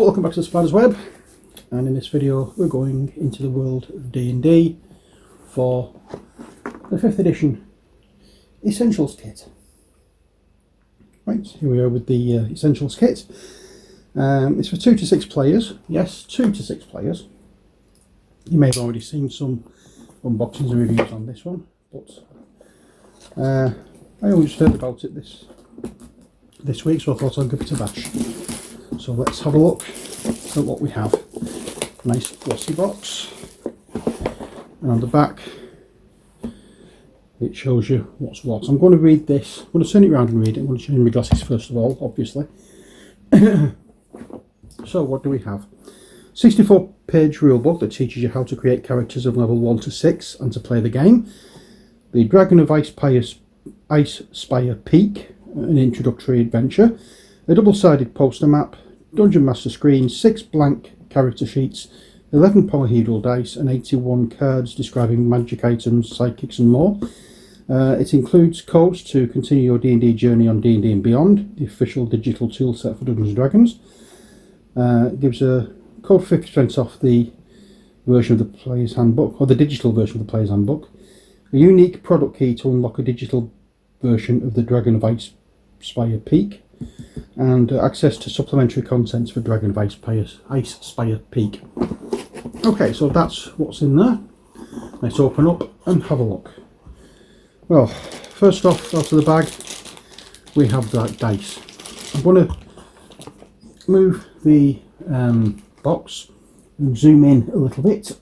welcome back to the Spider's Web, and in this video we're going into the world of D&D for the 5th edition Essentials Kit. Right, here we are with the Essentials Kit. It's for 2 to 6 players, yes, 2 to 6 players. You may have already seen some unboxings and reviews on this one, but I only just heard about it this week, so I thought I'd give it a bash. So let's have a look at what we have. Nice glossy box, and on the back it shows you what's what. I'm going to read this. I'm going to turn it around and read it. I'm going to change my glasses first of all, obviously. So what do we have? 64-page rulebook that teaches you how to create characters of level 1 to 6 and to play the game. The Dragon of Ice Spire Peak, an introductory adventure. A double-sided poster map, Dungeon Master screen, 6 blank character sheets, 11 polyhedral dice and 81 cards describing magic items, sidekicks and more. It includes codes to continue your D&D journey on D&D and Beyond, the official digital toolset for Dungeons & Dragons. It gives a code 50% off the version of the Player's Handbook, or the digital version of the Player's Handbook. A unique product key to unlock a digital version of the Dragon of Ice Spire Peak, and access to supplementary contents for Dragon of Ice Spire Peak. Okay, so that's what's in there. Let's open up and have a look. Well, first off, out of the bag, we have the dice. I'm going to move the box and zoom in a little bit.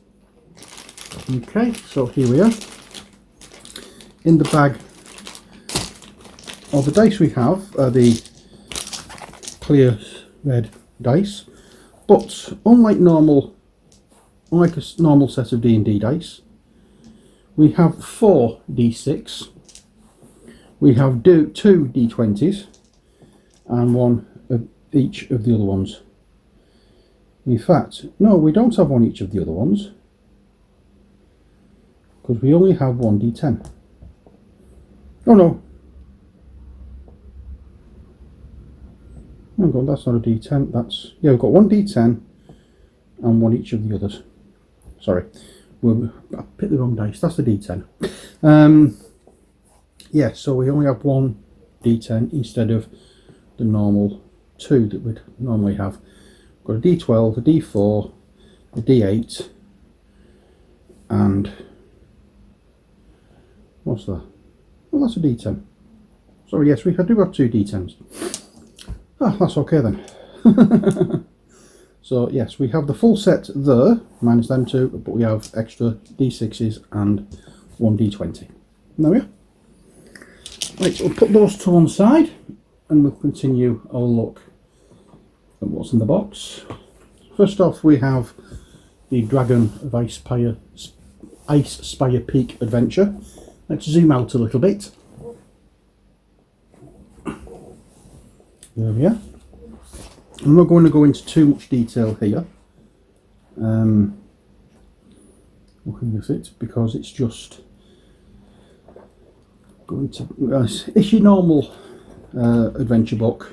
Okay, so here we are. In the bag, all the dice we have are the clear red dice, but unlike a normal set of D&D dice, we have 4 D6, we have 2 D20s, and 1 of each of the other ones. In fact, no, we don't have 1 each of the other ones, because we only have 1 D10. Oh no. Oh God, that's not a D10, that's... Yeah, we've got 1 D10 and 1 each of the others. Sorry, I picked the wrong dice, that's the D10. Yeah, so we only have 1 D10 instead of the normal 2 that we'd normally have. We've got a D12, a D4, a D8, and... what's that? Well, that's a D10. Sorry, yes, we do have 2 D10s. Ah, that's okay then. So yes, we have the full set there, minus them 2, but we have extra D6s and 1 D20. There we are. Right, so we'll put those 2 on the side, and we'll continue our look at what's in the box. First off, we have the Dragon of Ice Spire Peak Adventure. Let's zoom out a little bit. There we are. I'm not going to go into too much detail here. Looking at it, because it's just going to... it's your normal adventure book,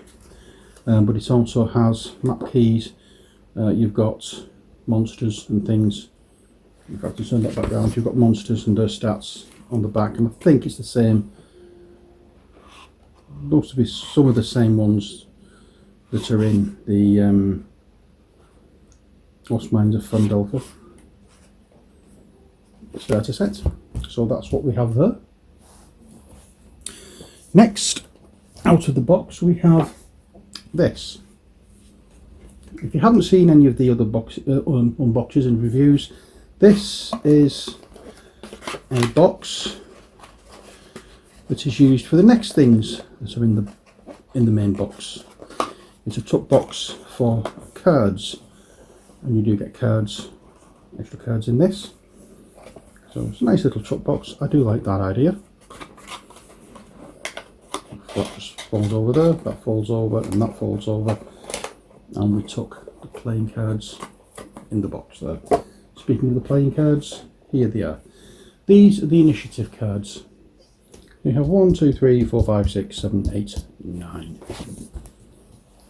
but it also has map keys. You've got monsters and things. In fact, to turn that back around, you've got monsters and their stats on the back, and I think it's the same. Looks to be some of the same ones that are in the Lost Mines of Fandelver starter set. So that's what we have there. Next, out of the box, we have this. If you haven't seen any of the other unboxes and reviews, this is a box that is used for the next things that are in the main box. It's a tuck box for cards, and you do get cards, extra cards in this. So it's a nice little tuck box. I do like that idea. That just folds over there, that folds over, and that folds over, and we tuck the playing cards in the box there. Speaking of the playing cards, here they are. These are the initiative cards. We have 1, 2, 3, 4, 5, 6, 7, 8, 9.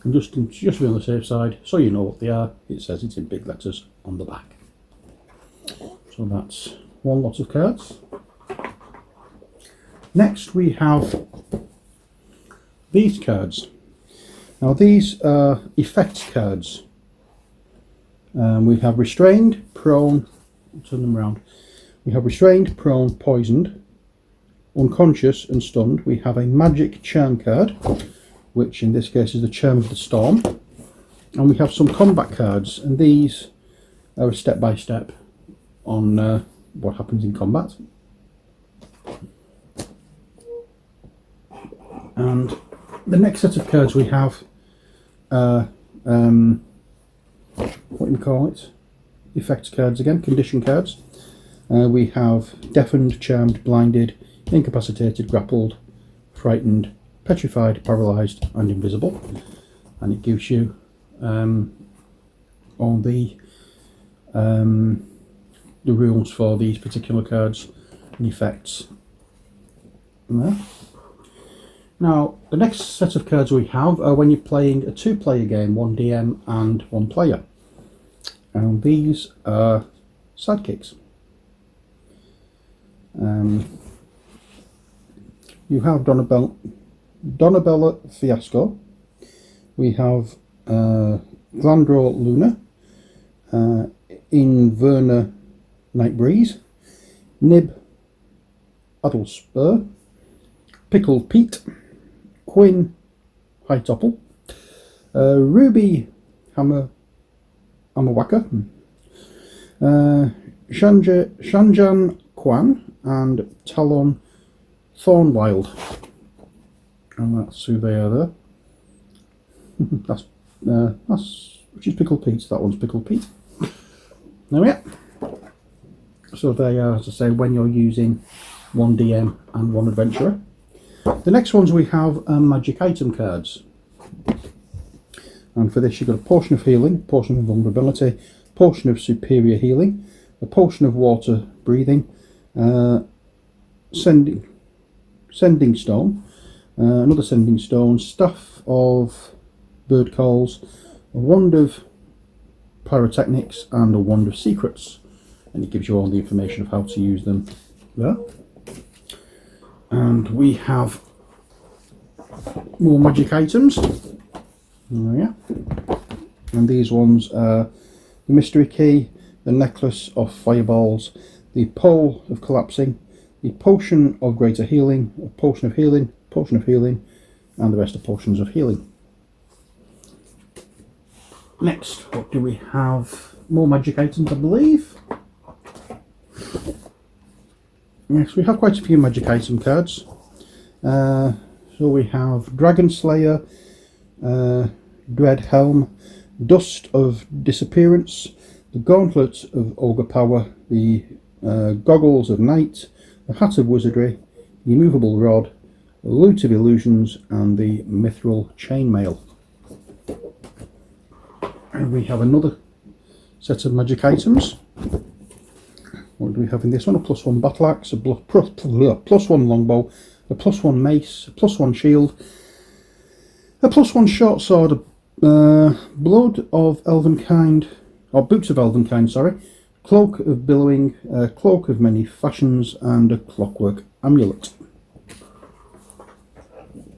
And just to be on the safe side, so you know what they are, it says it's in big letters on the back. So that's one lot of cards. Next we have these cards. Now these are effects cards. We have restrained, prone, turn them around. We have restrained, prone, poisoned, unconscious and stunned. We have a magic charm card, which in this case is the Charm of the Storm. And we have some combat cards, and these are a step-by-step on what happens in combat. And the next set of cards we have what do you call it? Effects cards again, condition cards. We have deafened, charmed, blinded, incapacitated, grappled, frightened, petrified, paralysed and invisible. And it gives you all the rules for these particular cards and effects. There. Now, the next set of cards we have are when you're playing a two-player game, one DM and one player. And these are sidekicks. You have Donabella Fiasco. We have Glandro Luna, Inverna Nightbreeze, Nib Addlespur, Pickled Pete, Quinn Hightopple, Ruby Hamawaka, Shanjan Kwan, and Talon Thornwild. And that's who they are there. that's which is Pickled Pete. That one's Pickled Pete. There we are. So they are, as I say, when you're using one DM and one adventurer. The next ones we have are magic item cards. And for this you've got a potion of healing, potion of vulnerability, potion of superior healing, a potion of water breathing, sending stone, another sending stone, staff of bird calls, a wand of pyrotechnics and a wand of secrets. And it gives you all the information of how to use them there. And we have more magic items. Oh yeah. And these ones are the mystery key, the necklace of fireballs, the pole of collapsing, the potion of greater healing, a potion of healing, and the rest are potions of healing. Next, what do we have? More magic items, I believe. Yes, we have quite a few magic item cards. So we have Dragon Slayer, Dread Helm, Dust of Disappearance, the Gauntlet of Ogre Power, the Goggles of Night, the Hat of Wizardry, the Immovable Rod, the Loot of Illusions, and the Mithril Chainmail. And we have another set of magic items. What do we have in this one? A +1 battle axe, a +1 longbow, a +1 mace, a +1 shield, a +1 short sword, blood of elvenkind, or boots of elvenkind, sorry, cloak of billowing, cloak of many fashions, and a clockwork amulet.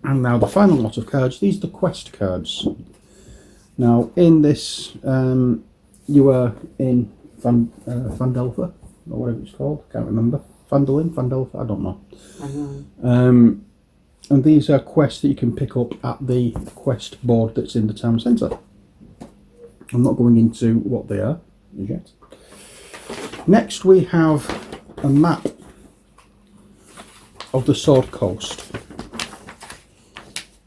And now the final lot of cards. These are the quest cards. Now in this, you are in Phandelver, or whatever it's called, can't remember. Phandelver, I don't know. And these are quests that you can pick up at the quest board that's in the town centre. I'm not going into what they are as yet. Next we have a map of the Sword Coast.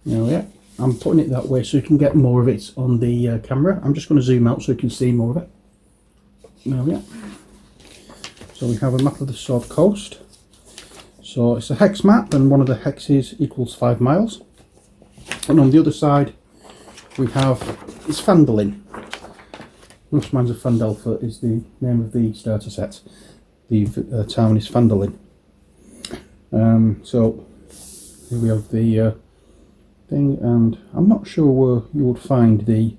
There we are. I'm putting it that way so you can get more of it on the camera. I'm just going to zoom out so you can see more of it. There we are. So we have a map of the Sword Coast. So it's a hex map, and one of the hexes equals 5 miles. And on the other side we have, it's Phandalin. Most Mines of Phandelver is the name of the starter set. The town is Phandalin. So here we have the thing, and I'm not sure where you would find the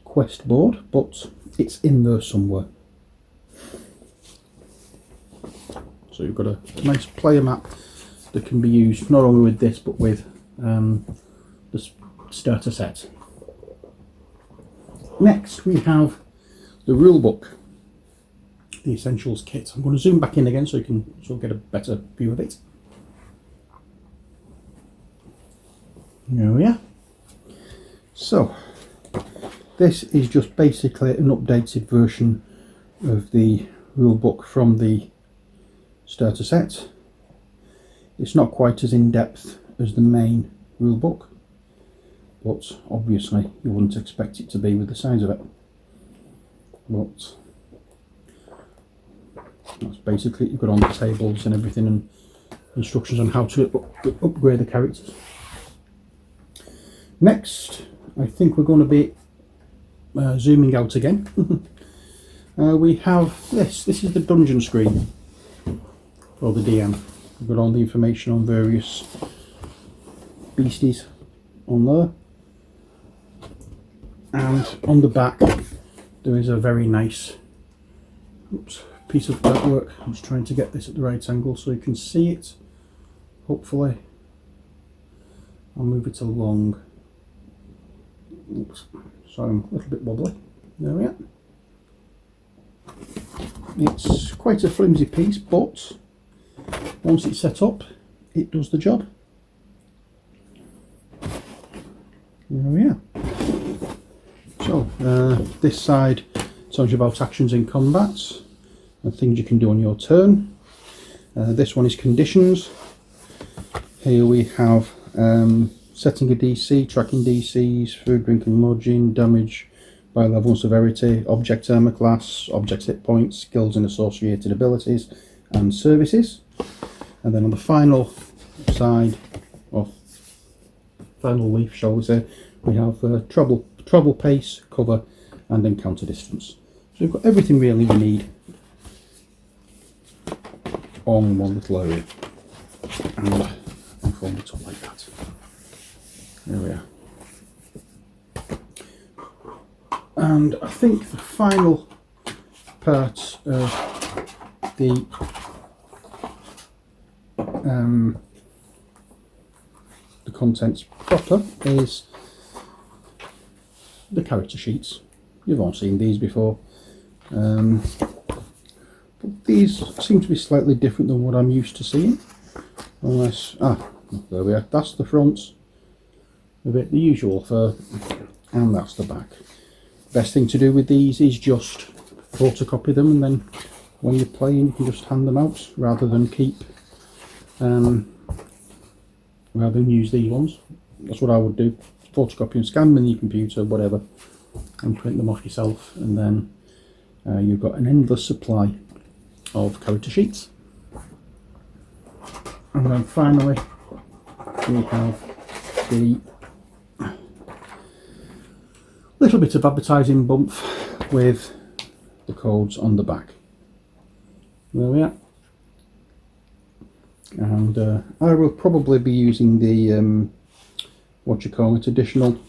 quest board, but it's in there somewhere. So you've got a nice player map that can be used not only with this but with the starter set. Next we have the rule book, the Essentials Kit. I'm going to zoom back in again so you can get a better view of it. There we are. So this is just basically an updated version of the rule book from the starter set. It's not quite as in depth as the main rule book, but obviously you wouldn't expect it to be with the size of it. But that's basically it. You've got all the tables and everything and instructions on how to upgrade the characters. Next, I think we're going to be zooming out again. We have this. This is the dungeon screen for the DM. We've got all the information on various beasties on there. And on the back there is a very nice piece of artwork. I'm just trying to get this at the right angle so you can see it. Hopefully I'll move it along. Oops, sorry, I'm a little bit wobbly. There we are. It's quite a flimsy piece, but once it's set up it does the job. There we are. So this side tells you about actions in combat and things you can do on your turn. This one is conditions. Here we have setting a DC, tracking DCs, food, drink and lodging, damage by level and severity, object armor class, object hit points, skills and associated abilities, and services. And then on the final side, or final leaf shall we say, we have travel pace, cover and encounter distance. So you've got everything really you need all in one little area, and I'll fold it up like that. There we are. And I think the final part of the contents proper is the character sheets. You've all seen these before, but these seem to be slightly different than what I'm used to seeing. Unless, there we are. That's the front of it, the usual fur, and that's the back. Best thing to do with these is just photocopy them, and then when you're playing you can just hand them out rather than use these ones. That's what I would do. Photocopy and scan them in your computer, whatever, and print them off yourself, and then you've got an endless supply of character sheets. And then finally we have the little bit of advertising bump with the codes on the back. There we are. And I will probably be using the additional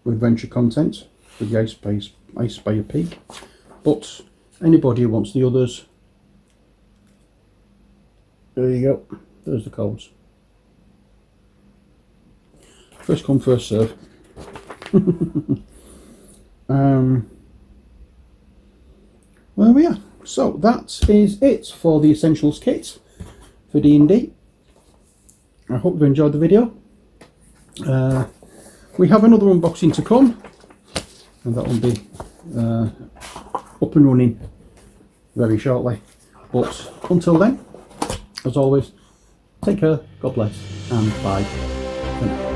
adventure content for the Ice Spire Peak, but anybody who wants the others, there you go, there's the codes. First come, first serve. There we are. So that is it for the Essentials Kit for D&D. I hope you enjoyed the video. We have another unboxing to come, and that will be up and running very shortly. But until then, as always, take care, God bless, and bye for now.